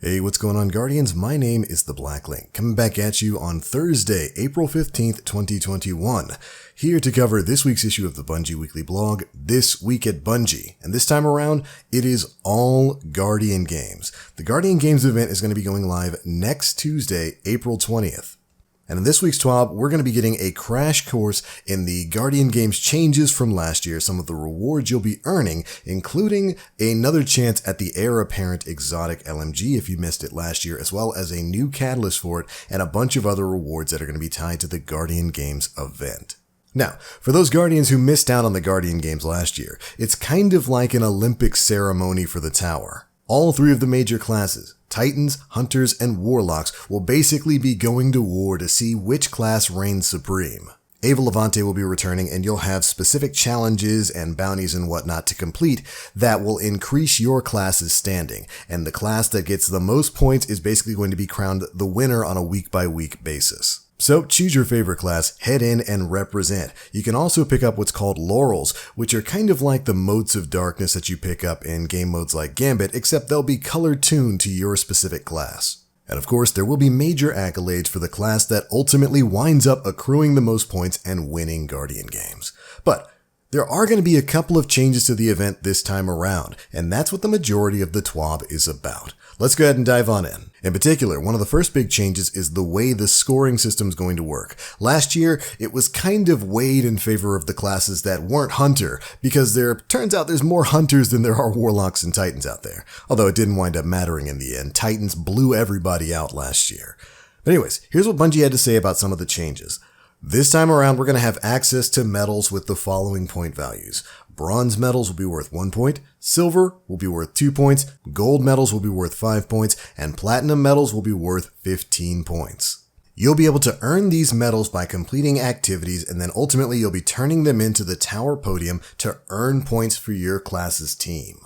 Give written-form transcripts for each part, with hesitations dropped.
Hey, what's going on, Guardians? My name is The Black Link, coming back at you on Thursday, April 15th, 2021, here to cover this week's issue of the Bungie Weekly Blog, This Week at Bungie. And this time around, it is all Guardian games. The Guardian Games event is going to be going live next Tuesday, April 20th. And in this week's TWAB, we're going to be getting a crash course in the Guardian Games changes from last year, some of the rewards you'll be earning, including another chance at the Heir Apparent Exotic LMG if you missed it last year, as well as a new catalyst for it, and a bunch of other rewards that are going to be tied to the Guardian Games event. Now, for those Guardians who missed out on the Guardian Games last year, it's kind of like an Olympic ceremony for the tower. All three of the major classes, Titans, Hunters, and Warlocks, will basically be going to war to see which class reigns supreme. Ava Levante will be returning, and you'll have specific challenges and bounties and whatnot to complete that will increase your class's standing, and the class that gets the most points is basically going to be crowned the winner on a week-by-week basis. So choose your favorite class, head in, and represent. You can also pick up what's called Laurels, which are kind of like the Motes of Darkness that you pick up in game modes like Gambit, except they'll be color-tuned to your specific class. And of course, there will be major accolades for the class that ultimately winds up accruing the most points and winning Guardian games. But there are going to be a couple of changes to the event this time around, and that's what the majority of the TWAB is about. Let's go ahead and dive on in. In particular, one of the first big changes is the way the scoring system is going to work. Last year, it was kind of weighed in favor of the classes that weren't Hunter, because turns out there's more Hunters than there are Warlocks and Titans out there. Although it didn't wind up mattering in the end. Titans blew everybody out last year. But anyways, here's what Bungie had to say about some of the changes. This time around, we're going to have access to medals with the following point values. Bronze medals will be worth 1 point, silver will be worth 2 points, gold medals will be worth 5 points, and platinum medals will be worth 15 points. You'll be able to earn these medals by completing activities, and then ultimately you'll be turning them into the tower podium to earn points for your class's team.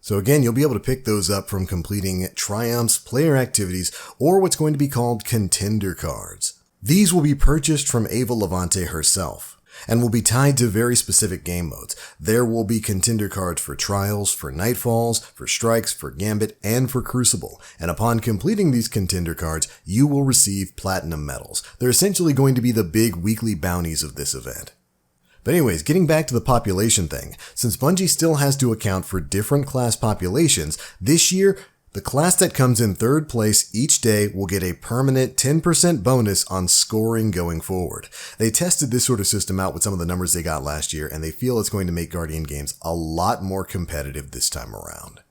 So again, you'll be able to pick those up from completing triumphs, player activities, or what's going to be called contender cards. These will be purchased from Ava Levante herself, and will be tied to very specific game modes. There will be contender cards for Trials, for Nightfalls, for Strikes, for Gambit, and for Crucible. And upon completing these contender cards, you will receive platinum medals. They're essentially going to be the big weekly bounties of this event. But anyways, getting back to the population thing, since Bungie still has to account for different class populations, this year, the class that comes in third place each day will get a permanent 10% bonus on scoring going forward. They tested this sort of system out with some of the numbers they got last year, and they feel it's going to make Guardian games a lot more competitive this time around.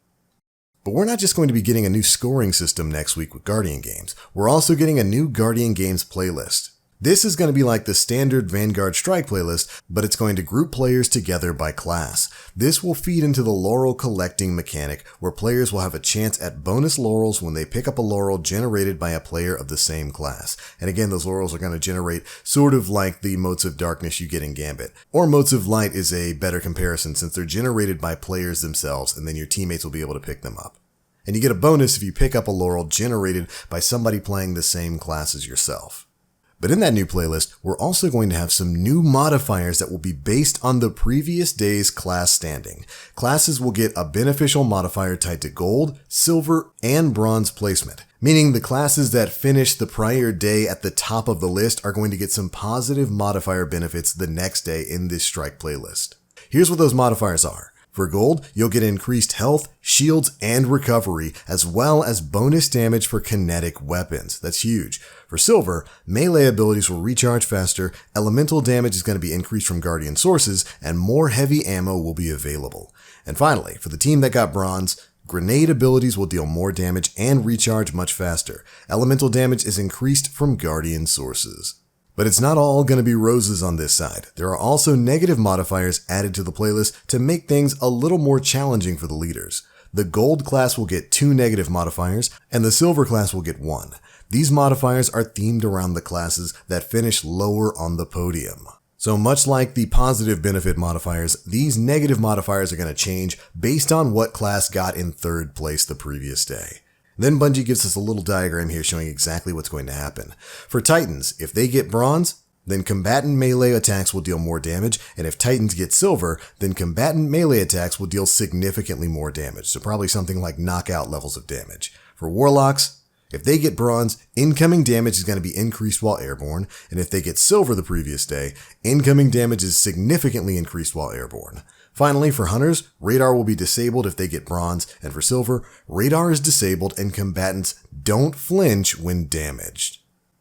But we're not just going to be getting a new scoring system next week with Guardian games. We're also getting a new Guardian games playlist. This is going to be like the standard Vanguard Strike playlist, but it's going to group players together by class. This will feed into the laurel collecting mechanic, where players will have a chance at bonus laurels when they pick up a laurel generated by a player of the same class. And again, those laurels are going to generate sort of like the Motes of Darkness you get in Gambit. Or Motes of Light is a better comparison since they're generated by players themselves, and then your teammates will be able to pick them up. And you get a bonus if you pick up a laurel generated by somebody playing the same class as yourself. But in that new playlist, we're also going to have some new modifiers that will be based on the previous day's class standing. Classes will get a beneficial modifier tied to gold, silver, and bronze placement, meaning the classes that finish the prior day at the top of the list are going to get some positive modifier benefits the next day in this strike playlist. Here's what those modifiers are. For gold, you'll get increased health, shields, and recovery, as well as bonus damage for kinetic weapons. That's huge. For silver, melee abilities will recharge faster, elemental damage is going to be increased from Guardian sources, and more heavy ammo will be available. And finally, for the team that got bronze, grenade abilities will deal more damage and recharge much faster. Elemental damage is increased from Guardian sources. But it's not all going to be roses on this side. There are also negative modifiers added to the playlist to make things a little more challenging for the leaders. The gold class will get 2 negative modifiers, and the silver class will get 1. These modifiers are themed around the classes that finish lower on the podium. So much like the positive benefit modifiers, these negative modifiers are going to change based on what class got in third place the previous day. Then Bungie gives us a little diagram here showing exactly what's going to happen. For Titans, if they get bronze, then combatant melee attacks will deal more damage, and if Titans get silver, then combatant melee attacks will deal significantly more damage, so probably something like knockout levels of damage. For Warlocks, if they get bronze, incoming damage is going to be increased while airborne, and if they get silver the previous day, incoming damage is significantly increased while airborne. Finally, for Hunters, radar will be disabled if they get bronze, and for silver, radar is disabled and combatants don't flinch when damaged.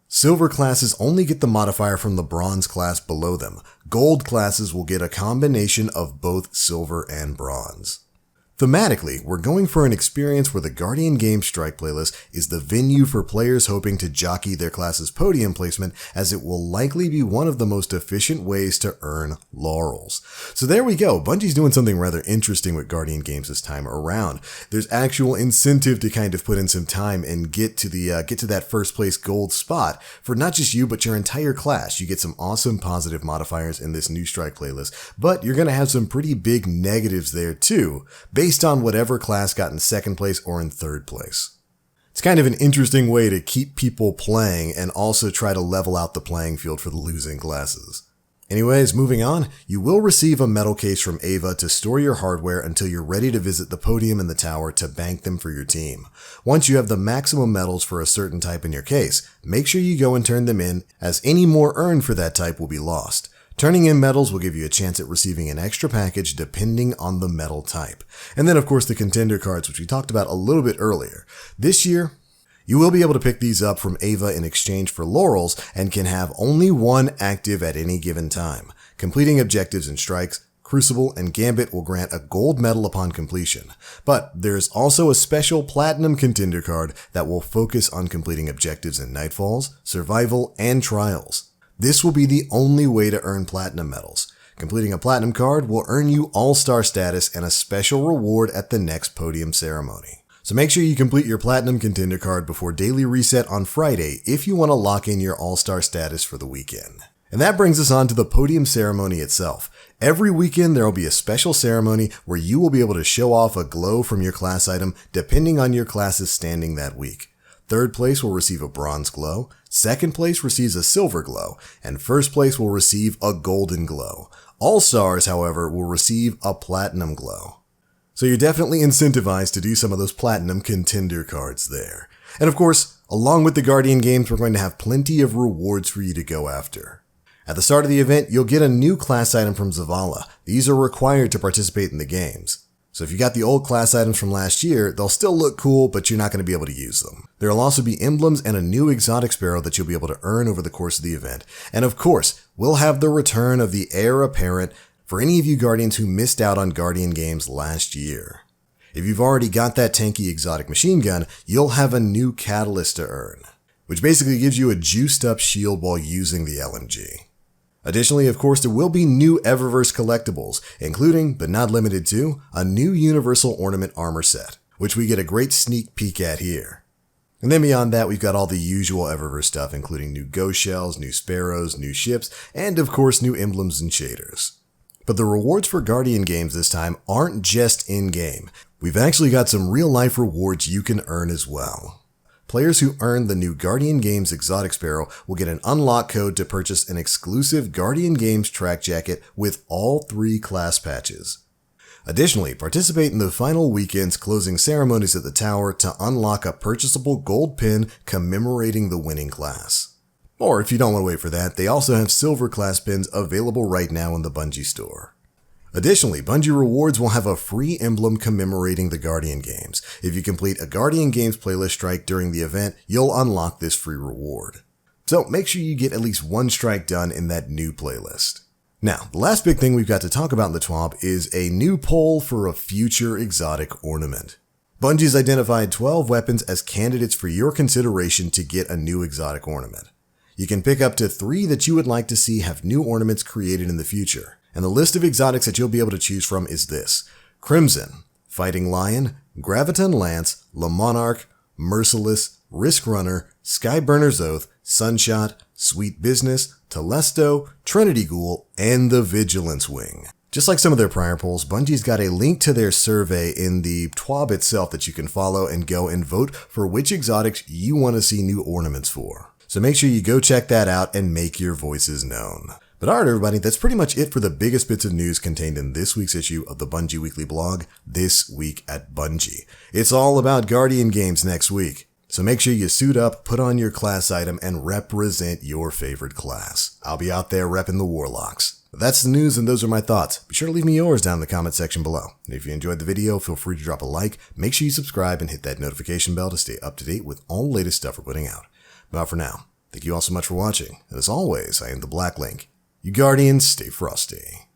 Silver classes only get the modifier from the bronze class below them. Gold classes will get a combination of both silver and bronze. Thematically, we're going for an experience where the Guardian Games Strike playlist is the venue for players hoping to jockey their class's podium placement, as it will likely be one of the most efficient ways to earn laurels. So there we go, Bungie's doing something rather interesting with Guardian Games this time around. There's actual incentive to kind of put in some time and get to that first place gold spot for not just you, but your entire class. You get some awesome positive modifiers in this new Strike playlist, but you're going to have some pretty big negatives there too, based on whatever class got in second place or in third place. It's kind of an interesting way to keep people playing and also try to level out the playing field for the losing classes. Anyways, moving on, you will receive a metal case from Ava to store your hardware until you're ready to visit the podium in the tower to bank them for your team. Once you have the maximum medals for a certain type in your case, make sure you go and turn them in, as any more earned for that type will be lost. Turning in medals will give you a chance at receiving an extra package depending on the medal type. And then of course the contender cards, which we talked about a little bit earlier. This year, you will be able to pick these up from Ava in exchange for laurels and can have only one active at any given time. Completing objectives in Strikes, Crucible, and Gambit will grant a gold medal upon completion. But there's also a special platinum contender card that will focus on completing objectives in Nightfalls, Survival, and Trials. This will be the only way to earn platinum medals. Completing a platinum card will earn you all-star status and a special reward at the next podium ceremony. So make sure you complete your platinum contender card before daily reset on Friday if you want to lock in your all-star status for the weekend. And that brings us on to the podium ceremony itself. Every weekend there will be a special ceremony where you will be able to show off a glow from your class item depending on your class's standing that week. Third place will receive a bronze glow, second place receives a silver glow, and first place will receive a golden glow. All stars, however, will receive a platinum glow. So you're definitely incentivized to do some of those platinum contender cards there. And of course, along with the Guardian Games, we're going to have plenty of rewards for you to go after. At the start of the event, you'll get a new class item from Zavala. These are required to participate in the games. So if you got the old class items from last year, they'll still look cool, but you're not going to be able to use them. There will also be emblems and a new exotic sparrow that you'll be able to earn over the course of the event. And of course, we'll have the return of the Heir apparent for any of you Guardians who missed out on Guardian Games last year. If you've already got that tanky exotic machine gun, you'll have a new catalyst to earn, which basically gives you a juiced up shield while using the LMG. Additionally, of course, there will be new Eververse collectibles, including, but not limited to, a new Universal Ornament armor set, which we get a great sneak peek at here. And then beyond that, we've got all the usual Eververse stuff, including new ghost shells, new sparrows, new ships, and of course new emblems and shaders. But the rewards for Guardian Games this time aren't just in-game. We've actually got some real-life rewards you can earn as well. Players who earn the new Guardian Games Exotic Sparrow will get an unlock code to purchase an exclusive Guardian Games track jacket with all 3 class patches. Additionally, participate in the final weekend's closing ceremonies at the tower to unlock a purchasable gold pin commemorating the winning class. Or if you don't want to wait for that, they also have silver class pins available right now in the Bungie store. Additionally, Bungie Rewards will have a free emblem commemorating the Guardian Games. If you complete a Guardian Games playlist strike during the event, you'll unlock this free reward. So make sure you get at least one strike done in that new playlist. Now, the last big thing we've got to talk about in the TWAB is a new poll for a future exotic ornament. Bungie's identified 12 weapons as candidates for your consideration to get a new exotic ornament. You can pick up to 3 that you would like to see have new ornaments created in the future. And the list of exotics that you'll be able to choose from is this: Crimson, Fighting Lion, Graviton Lance, Le Monarch, Merciless, Risk Runner, Skyburner's Oath, Sunshot, Sweet Business, Telesto, Trinity Ghoul, and the Vigilance Wing. Just like some of their prior polls, Bungie's got a link to their survey in the TWAB itself that you can follow and go and vote for which exotics you want to see new ornaments for. So make sure you go check that out and make your voices known. But alright everybody, that's pretty much it for the biggest bits of news contained in this week's issue of the Bungie Weekly Blog, This Week at Bungie. It's all about Guardian games next week. So make sure you suit up, put on your class item, and represent your favorite class. I'll be out there repping the Warlocks. But that's the news and those are my thoughts. Be sure to leave me yours down in the comment section below. And if you enjoyed the video, feel free to drop a like, make sure you subscribe and hit that notification bell to stay up to date with all the latest stuff we're putting out. But for now, thank you all so much for watching, and as always, I am the Black Link. You Guardians, stay frosty.